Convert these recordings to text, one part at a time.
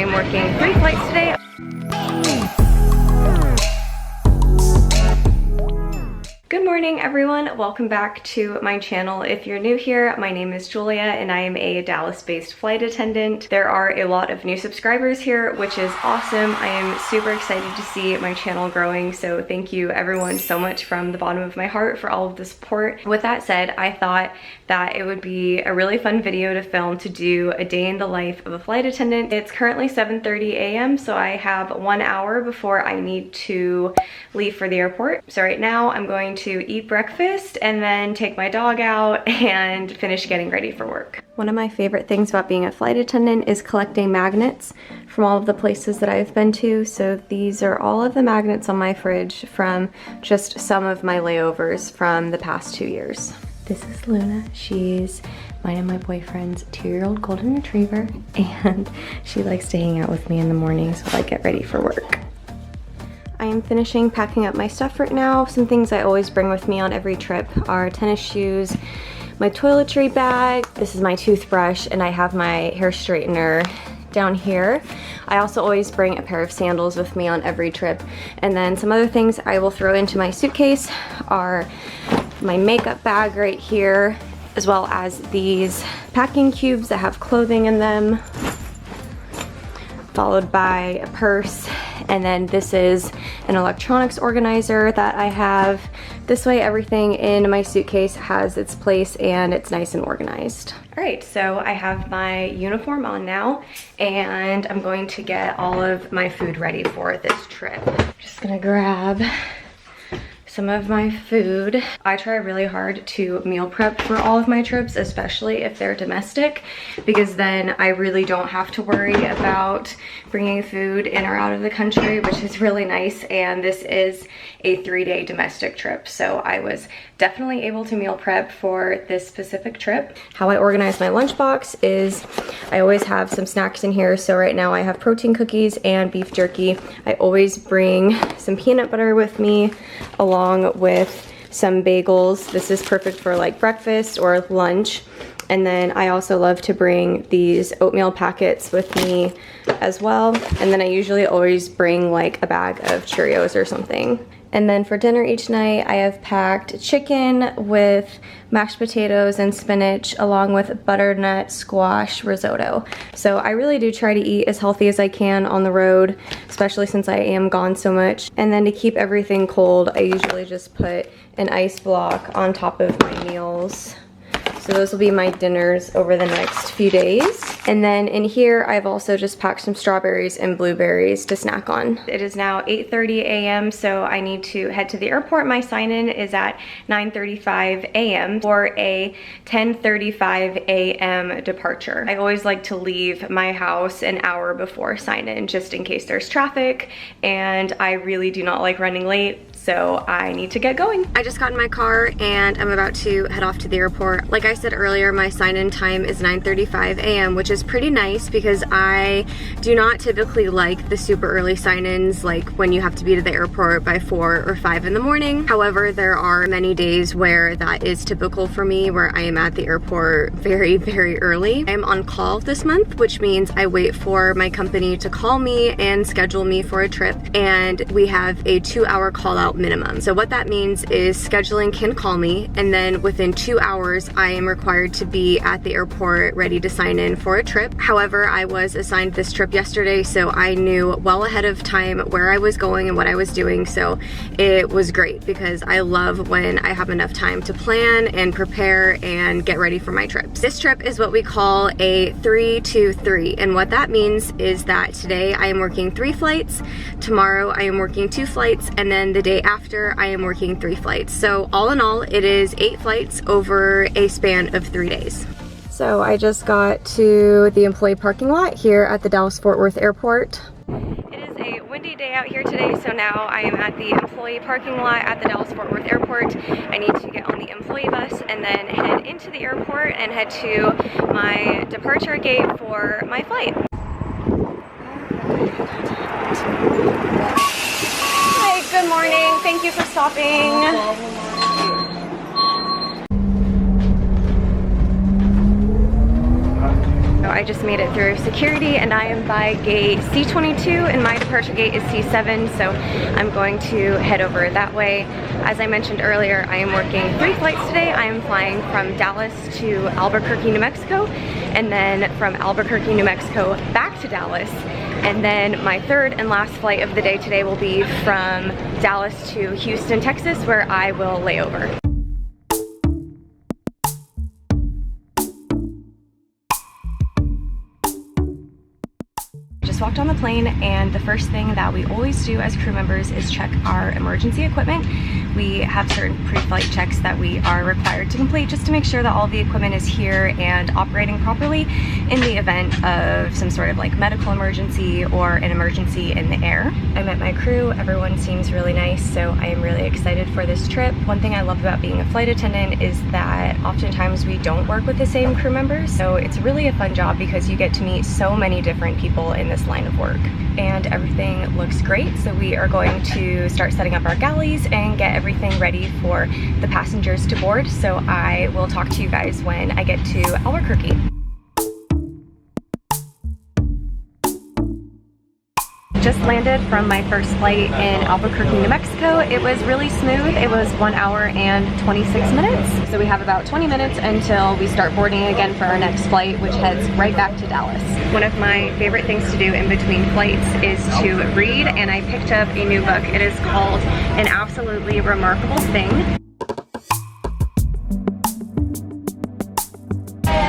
am working 3 flights today. Good morning everyone, welcome back to my channel. If you're new here, my name is Julia and I am a Dallas-based flight attendant. There are a lot of new subscribers here, which is awesome. I am super excited to see my channel growing, so thank you everyone so much from the bottom of my heart for all of the support. With that said, I thought that it would be a really fun video to film to do a day in the life of a flight attendant. It's currently 7:30 a.m. so I have 1 hour before I need to leave for the airport. So right now I'm going to eat breakfast and then take my dog out and finish getting ready for work. One of my favorite things about being a flight attendant is collecting magnets from all of the places that I've been to. So these are all of the magnets on my fridge from just some of my layovers from the past 2 years. This is Luna. She's mine and my boyfriend's 2-year-old golden retriever, and she likes to hang out with me in the mornings while I get ready for work. I am finishing packing up my stuff right now. Some things I always bring with me on every trip are tennis shoes, my toiletry bag, this is my toothbrush, and I have my hair straightener down here. I also always bring a pair of sandals with me on every trip. And then some other things I will throw into my suitcase are my makeup bag right here, as well as these packing cubes that have clothing in them, followed by a purse, and then this is an electronics organizer that I have. This way everything in my suitcase has its place and it's nice and organized. All right, so I have my uniform on now and I'm going to get all of my food ready for this trip. Just gonna grab some of my food. I try really hard to meal prep for all of my trips, especially if they're domestic, because then I really don't have to worry about bringing food in or out of the country, which is really nice. And this is a 3-day domestic trip, so I was definitely able to meal prep for this specific trip. How I organize my lunchbox is I always have some snacks in here. So right now I have protein cookies and beef jerky. I always bring some peanut butter with me along with some bagels. This is perfect for like breakfast or lunch. And then I also love to bring these oatmeal packets with me as well. And then I usually always bring like a bag of Cheerios or something. And then for dinner each night, I have packed chicken with mashed potatoes and spinach, along with butternut squash risotto. So I really do try to eat as healthy as I can on the road, especially since I am gone so much. And then to keep everything cold, I usually just put an ice block on top of my meals. So those will be my dinners over the next few days. And then in here, I've also just packed some strawberries and blueberries to snack on. It is now 8:30 a.m. so I need to head to the airport. My sign-in is at 9:35 a.m. for a 10:35 a.m. departure. I always like to leave my house an hour before sign-in just in case there's traffic, and I really do not like running late, so I need to get going. I just got in my car and I'm about to head off to the airport. Like I said earlier, my sign-in time is 9:35 a.m., which is pretty nice because I do not typically like the super early sign-ins, like when you have to be to the airport by 4 or 5 in the morning. However, there are many days where that is typical for me, where I am at the airport very, very early. I am on call this month, which means I wait for my company to call me and schedule me for a trip, and we have a 2-hour call out minimum. So what that means is scheduling can call me, and then within 2 hours I am required to be at the airport ready to sign in for a trip. However, I was assigned this trip yesterday, so I knew well ahead of time where I was going and what I was doing, so it was great because I love when I have enough time to plan and prepare and get ready for my trips. This trip is what we call a 3-2-3, and what that means is that today I am working 3 flights, tomorrow I am working 2 flights, and then the day after I am working 3 flights. So all in all, it is 8 flights over a span of 3 days. So I just got to the employee parking lot here at the Dallas-Fort Worth Airport. It is a windy day out here today, so now I am at the employee parking lot at the Dallas-Fort Worth Airport. I need to get on the employee bus and then head into the airport and head to my departure gate for my flight. Hi, good morning. Thank you for stopping. I just made it through security and I am by gate C22 and my departure gate is C7, so I'm going to head over that way. As I mentioned earlier, I am working 3 flights today. I am flying from Dallas to Albuquerque, New Mexico, and then from Albuquerque, New Mexico back to Dallas. And then my third and last flight of the day today will be from Dallas to Houston, Texas, where I will lay over. Walked on the plane, and the first thing that we always do as crew members is check our emergency equipment. We have certain pre-flight checks that we are required to complete just to make sure that all the equipment is here and operating properly in the event of some sort of like medical emergency or an emergency in the air. I met my crew, everyone seems really nice, so I am really excited for this trip. One thing I love about being a flight attendant is that oftentimes we don't work with the same crew members, so it's really a fun job because you get to meet so many different people in this line of work. And everything looks great, so we are going to start setting up our galleys and get everything ready for the passengers to board. So I will talk to you guys when I get to Albuquerque. Just landed from my first flight in Albuquerque, New Mexico. It was really smooth. It was 1 hour and 26 minutes. So we have about 20 minutes until we start boarding again for our next flight, which heads right back to Dallas. One of my favorite things to do in between flights is to read, and I picked up a new book. It is called An Absolutely Remarkable Thing.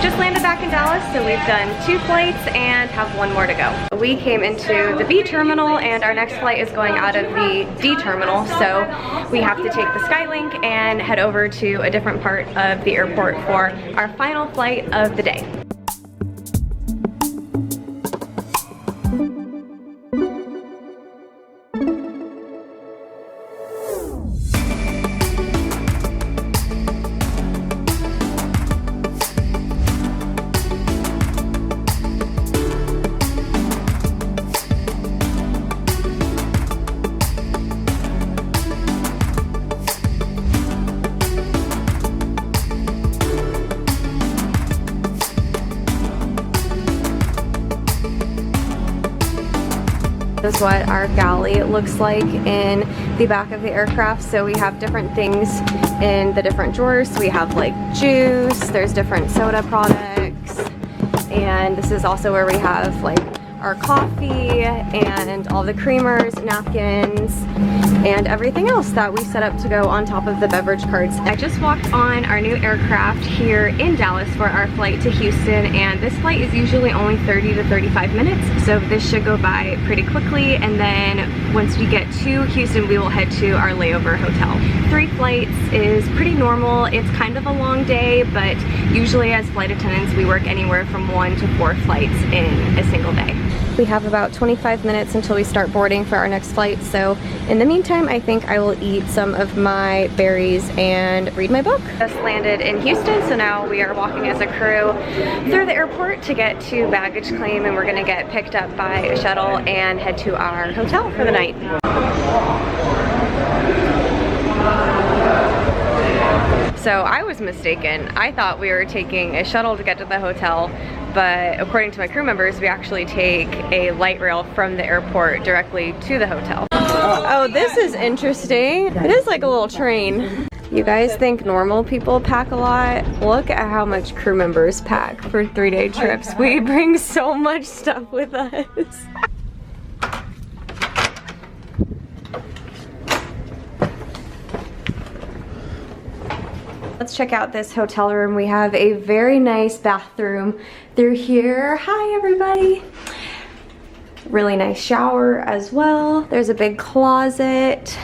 Just landed back in Dallas, so we've done 2 flights and have 1 more to go. We came into the B terminal and our next flight is going out of the D terminal, so we have to take the Skylink and head over to a different part of the airport for our final flight of the day. This is what our galley looks like in the back of the aircraft. So we have different things in the different drawers. So we have like juice, there's different soda products, and this is also where we have like our coffee and all the creamers, napkins, and everything else that we set up to go on top of the beverage carts. I just walked on our new aircraft here in Dallas for our flight to Houston, and this flight is usually only 30 to 35 minutes, so this should go by pretty quickly. And then once we get to Houston, we will head to our layover hotel. 3 flights is pretty normal. It's kind of a long day, but usually as flight attendants, we work anywhere from 1 to 4 flights in a single day. We have about 25 minutes until we start boarding for our next flight, so in the meantime I think I will eat some of my berries and read my book. Just landed in Houston, so now we are walking as a crew through the airport to get to baggage claim, and we're gonna get picked up by a shuttle and head to our hotel for the night. So I was mistaken. I thought we were taking a shuttle to get to the hotel, but according to my crew members, we actually take a light rail from the airport directly to the hotel. Oh, this is interesting. It is like a little train. You guys think normal people pack a lot? Look at how much crew members pack for 3-day trips. We bring so much stuff with us. Let's check out this hotel room. We have a very nice bathroom through here. Hi, everybody. Really nice shower as well. There's a big closet.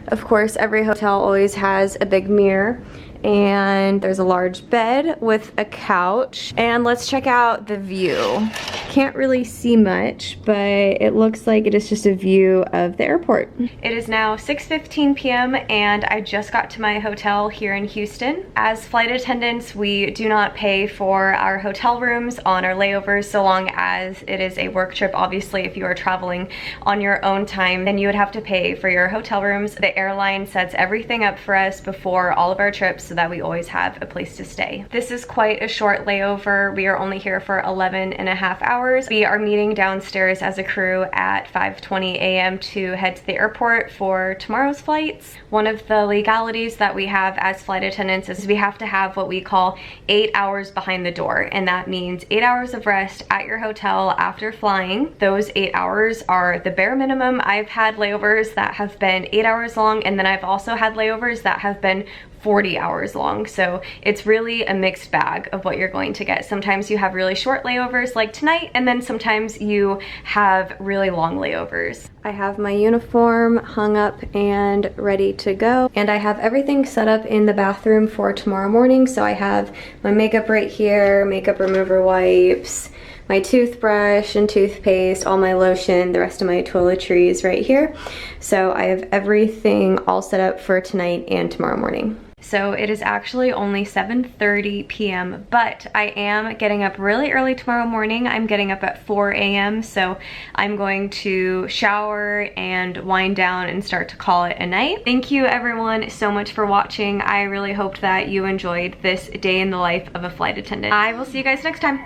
Of course, every hotel always has a big mirror. And there's a large bed with a couch. And let's check out the view. Can't really see much, but it looks like it is just a view of the airport. It is now 6:15 p.m. and I just got to my hotel here in Houston. As flight attendants, we do not pay for our hotel rooms on our layovers so long as it is a work trip. Obviously, if you are traveling on your own time, then you would have to pay for your hotel rooms. The airline sets everything up for us before all of our trips so that we always have a place to stay. This is quite a short layover. We are only here for 11.5 hours. We are meeting downstairs as a crew at 5:20 a.m. to head to the airport for tomorrow's flights. One of the legalities that we have as flight attendants is we have to have what we call 8 hours behind the door, and that means 8 hours of rest at your hotel after flying. Those 8 hours are the bare minimum. I've had layovers that have been 8 hours long, and then I've also had layovers that have been 40 hours long. So it's really a mixed bag of what you're going to get. Sometimes you have really short layovers like tonight, and then sometimes you have really long layovers. I have my uniform hung up and ready to go, and I have everything set up in the bathroom for tomorrow morning. So I have my makeup right here, makeup remover wipes, my toothbrush and toothpaste, all my lotion, the rest of my toiletries right here. So I have everything all set up for tonight and tomorrow morning. So it is actually only 7:30 p.m., but I am getting up really early tomorrow morning. I'm getting up at 4 a.m., so I'm going to shower and wind down and start to call it a night. Thank you everyone so much for watching. I really hope that you enjoyed this day in the life of a flight attendant. I will see you guys next time.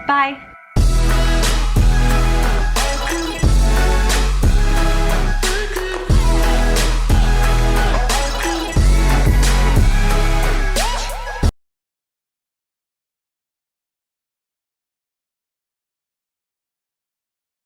Bye.